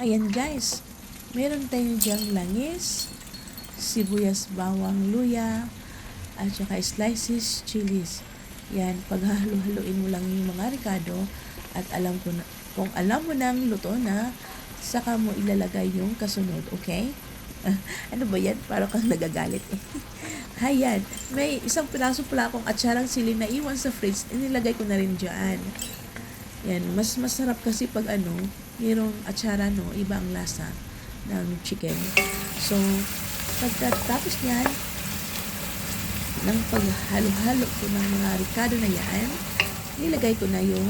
Ayan guys, meron tayong diyang langis, sibuyas, bawang, luya, at saka slices, chilies. Yan, paghahalo-haluin mo lang yung mga ricado at kung alam mo nang luto na, saka mo ilalagay yung kasunod, okay? Ano ba yan? Parang kang nagagalit eh. Hayan, may isang piraso pala akong atsarang sili na iwan sa fridge, inilagay ko na rin dyan. Yan, mas masarap kasi pag mayroong atsara, no, iba ang lasa ng chicken. So, pagkatapos niyan, ng paghalo-halo ko ng mga ricado na yan, nilagay ko na yung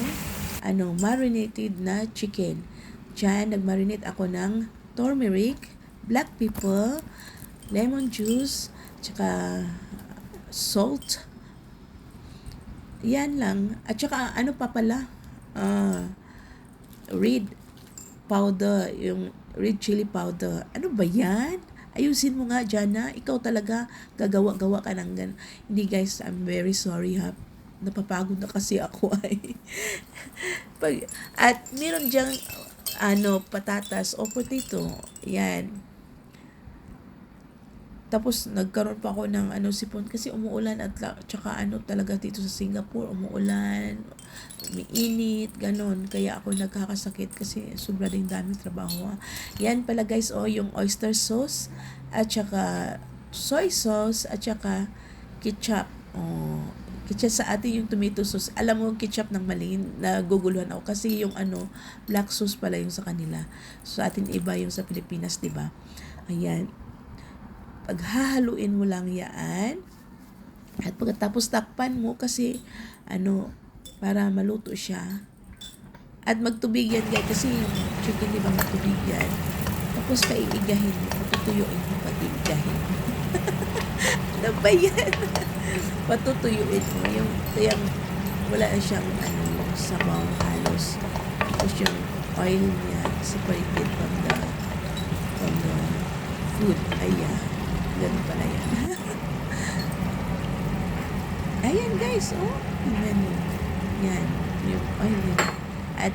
marinated na chicken. Diyan, nagmarinate ako ng turmeric, black pepper, lemon juice, tsaka salt. Yan lang. At tsaka pa pala? Red powder, yung red chili powder. Ano ba yan? Ayusin mo nga, Jana. Ikaw talaga gagawa-gawa ka ng gan. Hindi guys, I'm very sorry ha. Napapagod na kasi ako ay. At meron diyang patatas o potato. Yan. Tapos nagkaroon pa ako ng sipon kasi umuulan at tsaka talaga dito sa Singapore umuulan, umiinit, ganon. Kaya ako nagkakasakit kasi sobra ding daming trabaho. Yan pala guys, yung oyster sauce at tsaka soy sauce at tsaka ketchup. Ketchup sa atin yung tomato sauce. Alam mo, ketchup ng mali, naguguluhan ako kasi yung black sauce pala yung sa kanila. So atin iba yung sa Pilipinas, 'di ba? Ayan. Paghahaluin mo lang yan. At pagkatapos takpan mo kasi para maluto siya. At magtubig yan guys kasi yung chicken di ba magtubig yan. Tapos paiigahin mo, patutuyuin mo, pag-iigahin mo. Ano ba yan? Patutuyuin mo yung wala na siyang sabaw halos. Tapos yung oil niya separated from the food. Ayan. Ganun pala yan. Ayan guys, tingnan mo. Yan, yung oil nila. At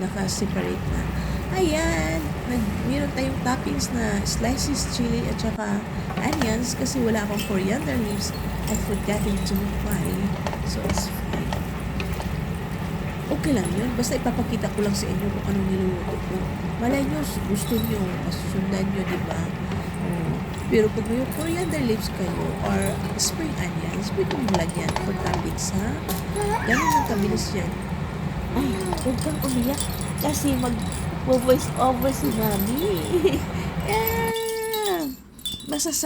naka-separate na. Ayan, meron tayong toppings na slices, chili, at saka onions kasi wala akong coriander leaves. I forgotten to buy. So, it's fine. Okay lang yun. Basta ipapakita ko lang sa inyo kung anong niluluto ko. Malay nyo, gusto nyo, sundan nyo, diba? Pero kung may coriander leaves kayo or spring onions, pwede mo lagyan for toppings, ha? Ganun ang kabilis yan. Ay, huwag kang umiyak kasi mag-voice over si Mami. Yeah! Masasa